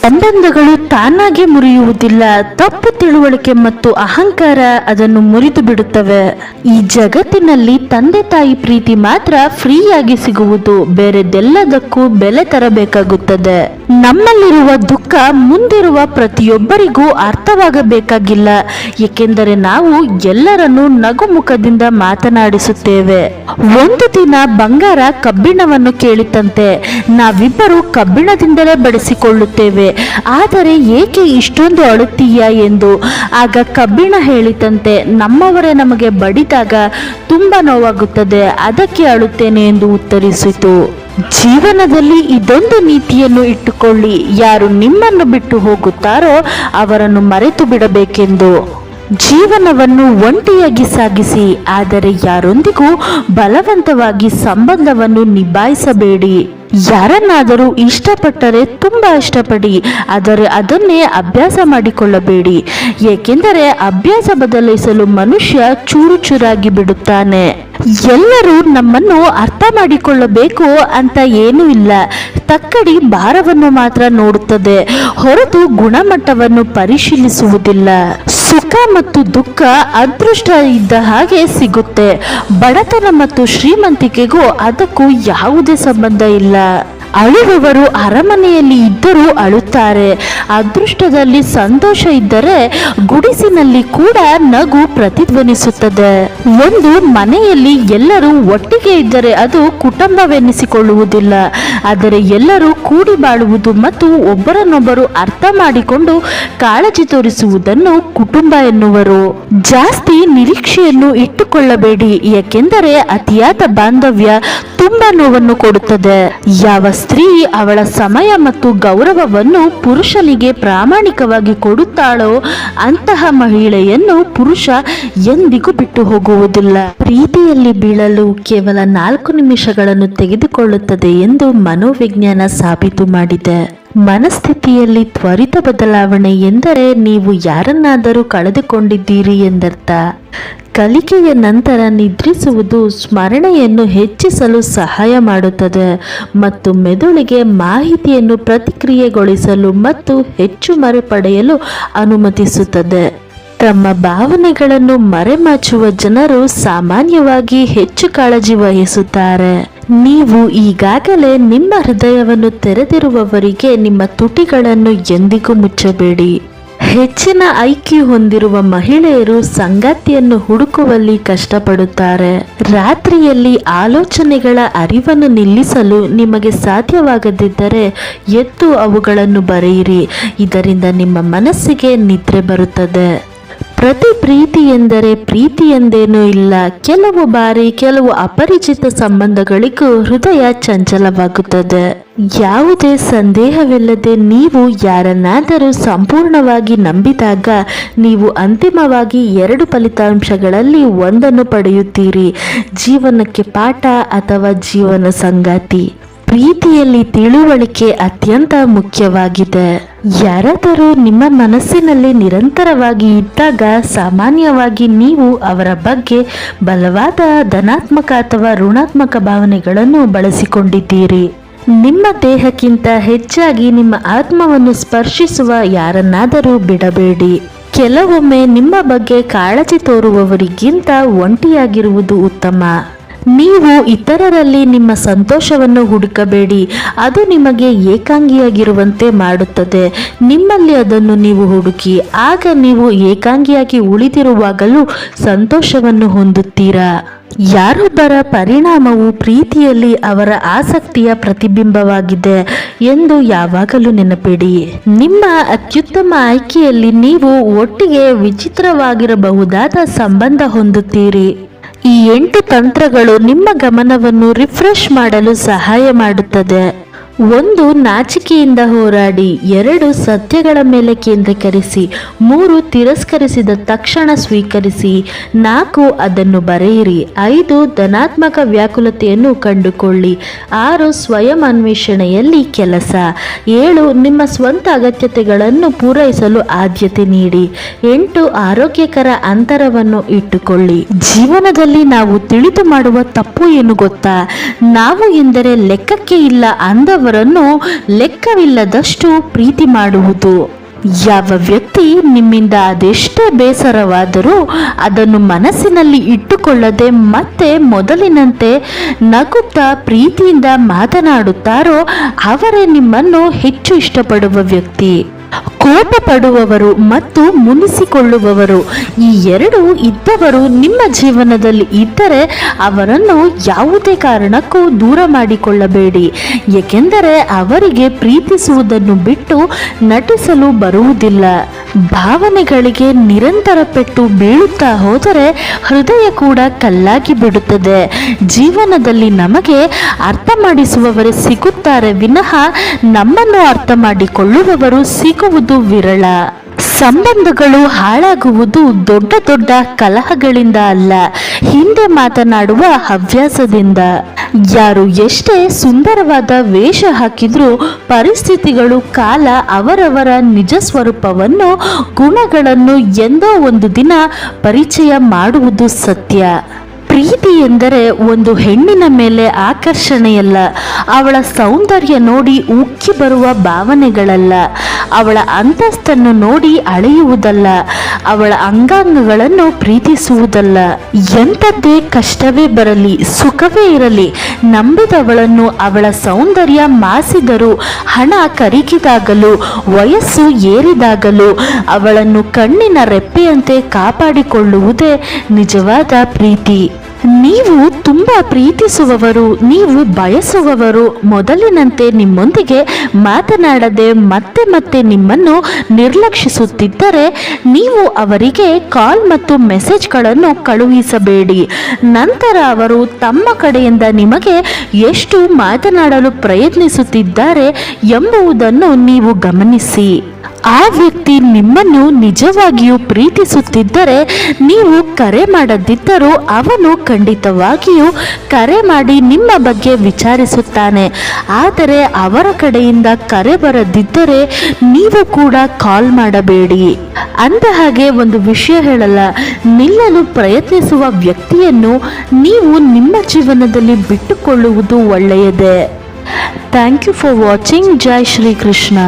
ಸಂಬಂಧಗಳು ತಾನಾಗಿ ಮುರಿಯುವುದಿಲ್ಲ, ತಪ್ಪು ತಿಳುವಳಿಕೆ ಮತ್ತು ಅಹಂಕಾರ ಅದನ್ನು ಮುರಿದು ಬಿಡುತ್ತವೆ. ಈ ಜಗತ್ತಿನಲ್ಲಿ ತಂದೆ ತಾಯಿ ಪ್ರೀತಿ ಮಾತ್ರ ಫ್ರೀಯಾಗಿ ಸಿಗುವುದು, ಬೇರೆದೆಲ್ಲದಕ್ಕೂ ಬೆಲೆ ತರಬೇಕಾಗುತ್ತದೆ. ನಮ್ಮಲ್ಲಿರುವ ದುಃಖ ಮುಂದಿರುವ ಪ್ರತಿಯೊಬ್ಬರಿಗೂ ಅರ್ಥವಾಗಬೇಕಾಗಿಲ್ಲ, ಏಕೆಂದರೆ ನಾವು ಎಲ್ಲರನ್ನೂ ನಗುಮುಖದಿಂದ ಮಾತನಾಡಿಸುತ್ತೇವೆ. ಒಂದು ದಿನ ಬಂಗಾರ ಕಬ್ಬಿಣವನ್ನು ಕೇಳಿತಂತೆ, ನಾವಿಬ್ಬರು ಕಬ್ಬಿಣದಿಂದಲೇ ಬಡಿಸಿಕೊಳ್ಳುತ್ತೇವೆ, ಆದರೆ ಏಕೆ ಇಷ್ಟೊಂದು ಅಳುತ್ತೀಯ ಎಂದು. ಆಗ ಕಬ್ಬಿಣ ಹೇಳಿತಂತೆ, ನಮ್ಮವರೇ ನಮಗೆ ಬಡಿದಾಗ ತುಂಬಾ ನೋವಾಗುತ್ತದೆ, ಅದಕ್ಕೆ ಅಳುತ್ತೇನೆ ಎಂದು ಉತ್ತರಿಸಿತು. ಜೀವನದಲ್ಲಿ ಇದೊಂದು ನೀತಿಯನ್ನು ಇಟ್ಟುಕೊಳ್ಳಿ, ಯಾರು ನಿಮ್ಮನ್ನು ಬಿಟ್ಟು ಹೋಗುತ್ತಾರೋ ಅವರನ್ನು ಮರೆತು ಬಿಡಬೇಕೆಂದು. ಜೀವನವನ್ನು ಒಂಟಿಯಾಗಿ ಸಾಗಿಸಿ, ಆದರೆ ಯಾರೊಂದಿಗೂ ಬಲವಂತವಾಗಿ ಸಂಬಂಧವನ್ನು ನಿಭಾಯಿಸಬೇಡಿ. ಯಾರನ್ನಾದರೂ ಇಷ್ಟಪಟ್ಟರೆ ತುಂಬಾ ಇಷ್ಟಪಡಿ, ಆದರೆ ಅದನ್ನೇ ಅಭ್ಯಾಸ ಮಾಡಿಕೊಳ್ಳಬೇಡಿ, ಏಕೆಂದರೆ ಅಭ್ಯಾಸ ಬದಲಿಸಲು ಮನುಷ್ಯ ಚೂರು ಚೂರಾಗಿ ಬಿಡುತ್ತಾನೆ. ಎಲ್ಲರೂ ನಮ್ಮನ್ನು ಅರ್ಥ ಮಾಡಿಕೊಳ್ಳಬೇಕು ಅಂತ ಏನೂ ಇಲ್ಲ. ತಕ್ಕಡಿ ಭಾರವನ್ನು ಮಾತ್ರ ನೋಡುತ್ತದೆ, ಹೊರತು ಗುಣಮಟ್ಟವನ್ನು ಪರಿಶೀಲಿಸುವುದಿಲ್ಲ. ಸುಖ ಮತ್ತು ದುಃಖ ಅದೃಷ್ಟ ಇದ್ದ ಹಾಗೆ ಸಿಗುತ್ತೆ. ಬಡತನ ಮತ್ತು ಶ್ರೀಮಂತಿಕೆಗೂ ಅದಕ್ಕೂ ಯಾವುದೇ ಸಂಬಂಧ ಇಲ್ಲ. ಅಳುವವರು ಅರಮನೆಯಲ್ಲಿ ಇದ್ದರೂ ಅಳುತ್ತಾರೆ. ಅದೃಷ್ಟದಲ್ಲಿ ಸಂತೋಷ ಇದ್ದರೆ ಗುಡಿಸಿನಲ್ಲಿ ಕೂಡ ನಗು ಪ್ರತಿಧ್ವನಿಸುತ್ತದೆ. ಒಂದು ಮನೆಯಲ್ಲಿ ಎಲ್ಲರೂ ಒಟ್ಟಿಗೆ ಇದ್ದರೆ ಅದು ಕುಟುಂಬವೆನಿಸಿಕೊಳ್ಳುವುದಿಲ್ಲ, ಆದರೆ ಎಲ್ಲರೂ ಕೂಡಿ ಬಾಳುವುದು ಮತ್ತು ಒಬ್ಬರನ್ನೊಬ್ಬರು ಅರ್ಥ ಮಾಡಿಕೊಂಡು ಕಾಳಜಿ ತೋರಿಸುವುದನ್ನು ಕುಟುಂಬ ಎನ್ನುವರು. ಜಾಸ್ತಿ ನಿರೀಕ್ಷೆಯನ್ನು ಇಟ್ಟುಕೊಳ್ಳಬೇಡಿ, ಏಕೆಂದರೆ ಅತಿಯಾದ ಬಾಂಧವ್ಯ ತುಂಬಾ ನೋವನ್ನು ಕೊಡುತ್ತದೆ. ಯಾವ ಸ್ತ್ರೀ ಅವಳ ಸಮಯ ಮತ್ತು ಗೌರವವನ್ನು ಪುರುಷನಿಗೆ ಪ್ರಾಮಾಣಿಕವಾಗಿ ಕೊಡುತ್ತಾಳೋ ಅಂತಹ ಮಹಿಳೆಯನ್ನು ಪುರುಷ ಎಂದಿಗೂ ಬಿಟ್ಟು ಹೋಗುವುದಿಲ್ಲ. ಪ್ರೀತಿಯಲ್ಲಿ ಬೀಳಲು ಕೇವಲ 4 ನಿಮಿಷಗಳನ್ನು ತೆಗೆದುಕೊಳ್ಳುತ್ತದೆ ಎಂದು ಮನೋವಿಜ್ಞಾನ ಸಾಬೀತು ಮಾಡಿದೆ. ಮನಸ್ಥಿತಿಯಲ್ಲಿ ತ್ವರಿತ ಬದಲಾವಣೆ ಎಂದರೆ ನೀವು ಯಾರನ್ನಾದರೂ ಕಳೆದುಕೊಂಡಿದ್ದೀರಿ ಎಂದರ್ಥ. ಕಲಿಕೆಯ ನಂತರ ನಿದ್ರಿಸುವುದು ಸ್ಮರಣೆಯನ್ನು ಹೆಚ್ಚಿಸಲು ಸಹಾಯ ಮಾಡುತ್ತದೆ ಮತ್ತು ಮೆದುಳಿಗೆ ಮಾಹಿತಿಯನ್ನು ಪ್ರತಿಕ್ರಿಯೆಗೊಳಿಸಲು ಮತ್ತು ಹೆಚ್ಚು ಮರುಪಡೆಯಲು ಅನುಮತಿಸುತ್ತದೆ. ತಮ್ಮ ಭಾವನೆಗಳನ್ನು ಮರೆಮಾಚುವ ಜನರು ಸಾಮಾನ್ಯವಾಗಿ ಹೆಚ್ಚು ಕಾಳಜಿ ವಹಿಸುತ್ತಾರೆ. ನೀವು ಈಗಾಗಲೇ ನಿಮ್ಮ ಹೃದಯವನ್ನು ತೆರೆದಿರುವವರಿಗೆ ನಿಮ್ಮ ತುಟಿಗಳನ್ನು ಎಂದಿಗೂ ಮುಚ್ಚಬೇಡಿ. ಹೆಚ್ಚಿನ ಐಕ್ಯೂ ಹೊಂದಿರುವ ಮಹಿಳೆಯರು ಸಂಗಾತಿಯನ್ನು ಹುಡುಕುವಲ್ಲಿ ಕಷ್ಟಪಡುತ್ತಾರೆ. ರಾತ್ರಿಯಲ್ಲಿ ಆಲೋಚನೆಗಳ ಅರಿವನ್ನು ನಿಲ್ಲಿಸಲು ನಿಮಗೆ ಸಾಧ್ಯವಾಗದಿದ್ದರೆ ಎದ್ದು ಅವುಗಳನ್ನು ಬರೆಯಿರಿ, ಇದರಿಂದ ನಿಮ್ಮ ಮನಸ್ಸಿಗೆ ನಿದ್ರೆ ಬರುತ್ತದೆ. ಪ್ರತಿ ಪ್ರೀತಿ ಎಂದರೆ ಪ್ರೀತಿ ಎಂದೇನೂ ಇಲ್ಲ. ಕೆಲವು ಬಾರಿ ಕೆಲವು ಅಪರಿಚಿತ ಸಂಬಂಧಗಳಿಗೂ ಹೃದಯ ಚಂಚಲವಾಗುತ್ತದೆ. ಯಾವುದೇ ಸಂದೇಹವಿಲ್ಲದೆ ನೀವು ಯಾರನ್ನಾದರೂ ಸಂಪೂರ್ಣವಾಗಿ ನಂಬಿದಾಗ ನೀವು ಅಂತಿಮವಾಗಿ 2 ಫಲಿತಾಂಶಗಳಲ್ಲಿ ಒಂದನ್ನು ಪಡೆಯುತ್ತೀರಿ: ಜೀವನಕ್ಕೆ ಪಾಠ ಅಥವಾ ಜೀವನ ಸಂಗಾತಿ. ಪ್ರೀತಿಯಲ್ಲಿ ತಿಳುವಳಿಕೆ ಅತ್ಯಂತ ಮುಖ್ಯವಾಗಿದೆ. ಯಾರಾದರೂ ನಿಮ್ಮ ಮನಸ್ಸಿನಲ್ಲಿ ನಿರಂತರವಾಗಿ ಇದ್ದಾಗ ಸಾಮಾನ್ಯವಾಗಿ ನೀವು ಅವರ ಬಗ್ಗೆ ಬಲವಾದ ಧನಾತ್ಮಕ ಅಥವಾ ಋಣಾತ್ಮಕ ಭಾವನೆಗಳನ್ನು ಬಳಸಿಕೊಂಡಿದ್ದೀರಿ. ನಿಮ್ಮ ದೇಹಕ್ಕಿಂತ ಹೆಚ್ಚಾಗಿ ನಿಮ್ಮ ಆತ್ಮವನ್ನು ಸ್ಪರ್ಶಿಸುವ ಯಾರನ್ನಾದರೂ ಬಿಡಬೇಡಿ. ಕೆಲವೊಮ್ಮೆ ನಿಮ್ಮ ಬಗ್ಗೆ ಕಾಳಜಿ ತೋರುವವರಿಗಿಂತ ಒಂಟಿಯಾಗಿರುವುದು ಉತ್ತಮ. ನೀವು ಇತರರಲ್ಲಿ ನಿಮ್ಮ ಸಂತೋಷವನ್ನು ಹುಡುಕಬೇಡಿ, ಅದು ನಿಮಗೆ ಏಕಾಂಗಿಯಾಗಿರುವಂತೆ ಮಾಡುತ್ತದೆ. ನಿಮ್ಮಲ್ಲಿ ಅದನ್ನು ನೀವು ಹುಡುಕಿ, ಆಗ ನೀವು ಏಕಾಂಗಿಯಾಗಿ ಉಳಿದಿರುವಾಗಲೂ ಸಂತೋಷವನ್ನು ಹೊಂದುತ್ತೀರಾ. ಯಾರೊಬ್ಬರ ಪರಿಣಾಮವು ಪ್ರೀತಿಯಲ್ಲಿ ಅವರ ಆಸಕ್ತಿಯ ಪ್ರತಿಬಿಂಬವಾಗಿದೆ ಎಂದು ಯಾವಾಗಲೂ ನೆನಪಿಡಿ. ನಿಮ್ಮ ಅತ್ಯುತ್ತಮ ಆಯ್ಕೆಯಲ್ಲಿ ನೀವು ಒಟ್ಟಿಗೆ ವಿಚಿತ್ರವಾಗಿರಬಹುದಾದ ಸಂಬಂಧ ಹೊಂದುತ್ತೀರಿ. ಈ 8 ತಂತ್ರಗಳು ನಿಮ್ಮ ಗಮನವನ್ನು ರಿಫ್ರೆಶ್ ಮಾಡಲು ಸಹಾಯ ಮಾಡುತ್ತದೆ. 1. ನಾಚಿಕೆಯಿಂದ ಹೋರಾಡಿ. 2. ಸತ್ಯಗಳ ಮೇಲೆ ಕೇಂದ್ರೀಕರಿಸಿ. 3. ತಿರಸ್ಕರಿಸಿದ ತಕ್ಷಣ ಸ್ವೀಕರಿಸಿ. 4. ಅದನ್ನು ಬರೆಯಿರಿ. 5. ಧನಾತ್ಮಕ ವ್ಯಾಕುಲತೆಯನ್ನು ಕಂಡುಕೊಳ್ಳಿ. 6. ಸ್ವಯಂ ಅನ್ವೇಷಣೆಯಲ್ಲಿ ಕೆಲಸ. 7. ನಿಮ್ಮ ಸ್ವಂತ ಅಗತ್ಯತೆಗಳನ್ನು ಪೂರೈಸಲು ಆದ್ಯತೆ ನೀಡಿ. 8. ಆರೋಗ್ಯಕರ ಅಂತರವನ್ನು ಇಟ್ಟುಕೊಳ್ಳಿ. ಜೀವನದಲ್ಲಿ ನಾವು ತಿಳಿದು ಮಾಡುವ ತಪ್ಪು ಏನು ಗೊತ್ತಾ? ನಾವು ಎಂದರೆ ಲೆಕ್ಕಕ್ಕೆ ಇಲ್ಲ ಅಂದವರು ಬೇರೆಯವರನ್ನು ಲೆಕ್ಕವಿಲ್ಲದಷ್ಟು ಪ್ರೀತಿ ಮಾಡುವುದು. ಯಾವ ವ್ಯಕ್ತಿ ನಿಮ್ಮಿಂದ ಅದೆಷ್ಟೇ ಬೇಸರವಾದರೂ ಅದನ್ನು ಮನಸ್ಸಿನಲ್ಲಿ ಇಟ್ಟುಕೊಳ್ಳದೆ ಮತ್ತೆ ಮೊದಲಿನಂತೆ ನಗುತ್ತಾ ಪ್ರೀತಿಯಿಂದ ಮಾತನಾಡುತ್ತಾರೋ ಅವರೇ ನಿಮ್ಮನ್ನು ಹೆಚ್ಚು ಇಷ್ಟಪಡುವ ವ್ಯಕ್ತಿ. ಕೋಪ ಪಡುವವರು ಮತ್ತು ಮುನಿಸಿಕೊಳ್ಳುವವರು ಈ ಎರಡು ಇದ್ದವರು ನಿಮ್ಮ ಜೀವನದಲ್ಲಿ ಇದ್ದರೆ ಅವರನ್ನು ಯಾವುದೇ ಕಾರಣಕ್ಕೂ ದೂರ ಮಾಡಿಕೊಳ್ಳಬೇಡಿ. ಏಕೆಂದರೆ ಅವರಿಗೆ ಪ್ರೀತಿಸುವುದನ್ನು ಬಿಟ್ಟು ನಟಿಸಲು ಬರುವುದಿಲ್ಲ. ಭಾವನೆಗಳಿಗೆ ನಿರಂತರ ಪೆಟ್ಟು ಬೀಳುತ್ತಾ ಹೋದರೆ ಹೃದಯ ಕೂಡ ಕಲ್ಲಾಗಿ ಬಿಡುತ್ತದೆ. ಜೀವನದಲ್ಲಿ ನಮಗೆ ಅರ್ಥ ಮಾಡಿಸುವವರೇ ಸಿಗುತ್ತಾರೆ ವಿನಃ ನಮ್ಮನ್ನು ಅರ್ಥ ಮಾಡಿಕೊಳ್ಳುವವರು ಸಿಗುವುದು ವಿರಳ. ಸಂಬಂಧಗಳು ಹಾಳಾಗುವುದು ದೊಡ್ಡ ದೊಡ್ಡ ಕಲಹಗಳಿಂದ ಅಲ್ಲ, ಹಿಂದೆ ಮಾತನಾಡುವ ಹವ್ಯಾಸದಿಂದ. ಯಾರು ಎಷ್ಟೇ ಸುಂದರವಾದ ವೇಷ ಹಾಕಿದ್ರೂ ಪರಿಸ್ಥಿತಿಗಳು, ಕಾಲ ಅವರವರ ನಿಜ ಸ್ವರೂಪವನ್ನು, ಗುಣಗಳನ್ನು ಎಂದೋ ಒಂದು ದಿನ ಪರಿಚಯ ಮಾಡುವುದು ಸತ್ಯ. ಪ್ರೀತಿ ಎಂದರೆ ಒಂದು ಹೆಣ್ಣಿನ ಮೇಲೆ ಆಕರ್ಷಣೆಯಲ್ಲ, ಅವಳ ಸೌಂದರ್ಯ ನೋಡಿ ಉಕ್ಕಿ ಬರುವ ಭಾವನೆಗಳಲ್ಲ, ಅವಳ ಅಂತಸ್ತನ್ನು ನೋಡಿ ಅಳೆಯುವುದಲ್ಲ, ಅವಳ ಅಂಗಾಂಗಗಳನ್ನು ಪ್ರೀತಿಸುವುದಲ್ಲ. ಎಂಥದ್ದೇ ಕಷ್ಟವೇ ಬರಲಿ, ಸುಖವೇ ಇರಲಿ, ನಂಬಿದವಳನ್ನು ಅವಳ ಸೌಂದರ್ಯ ಮಾಸಿದರೂ, ಹಣ ಕರಗಿದಾಗಲೂ, ವಯಸ್ಸು ಏರಿದಾಗಲೂ ಅವಳನ್ನು ಕಣ್ಣಿನ ರೆಪ್ಪೆಯಂತೆ ಕಾಪಾಡಿಕೊಳ್ಳುವುದೇ ನಿಜವಾದ ಪ್ರೀತಿ. ನೀವು ತುಂಬಾ ಪ್ರೀತಿಸುವವರು, ನೀವು ಬಯಸುವವರು ಮೊದಲಿನಂತೆ ನಿಮ್ಮೊಂದಿಗೆ ಮಾತನಾಡದೆ ಮತ್ತೆ ಮತ್ತೆ ನಿಮ್ಮನ್ನು ನಿರ್ಲಕ್ಷಿಸುತ್ತಿದ್ದರೆ ನೀವು ಅವರಿಗೆ ಕಾಲ್ ಮತ್ತು ಮೆಸೇಜ್ಗಳನ್ನು ಕಳುಹಿಸಬೇಡಿ. ನಂತರ ಅವರು ತಮ್ಮ ಕಡೆಯಿಂದ ನಿಮಗೆ ಎಷ್ಟು ಮಾತನಾಡಲು ಪ್ರಯತ್ನಿಸುತ್ತಿದ್ದಾರೆ ಎಂಬುದನ್ನು ನೀವು ಗಮನಿಸಿ. ಆ ವ್ಯಕ್ತಿ ನಿಮ್ಮನ್ನು ನಿಜವಾಗಿಯೂ ಪ್ರೀತಿಸುತ್ತಿದ್ದರೆ ನೀವು ಕರೆ ಮಾಡದಿದ್ದರೂ ಅವನು ಖಂಡಿತವಾಗಿಯೂ ಕರೆ ಮಾಡಿ ನಿಮ್ಮ ಬಗ್ಗೆ ವಿಚಾರಿಸುತ್ತಾನೆ. ಆದರೆ ಅವರ ಕಡೆಯಿಂದ ಕರೆ ಬರದಿದ್ದರೆ ನೀವು ಕೂಡ ಕಾಲ್ ಮಾಡಬೇಡಿ. ಅಂದ ಹಾಗೆ ಒಂದು ವಿಷಯ ಹೇಳಲ್ಲ, ನಿಲ್ಲಲು ಪ್ರಯತ್ನಿಸುವ ವ್ಯಕ್ತಿಯನ್ನು ನೀವು ನಿಮ್ಮ ಜೀವನದಲ್ಲಿ ಬಿಟ್ಟುಕೊಳ್ಳುವುದು ಒಳ್ಳೆಯದೇ. Thank you for watching. ಜೈ ಶ್ರೀ ಕೃಷ್ಣ.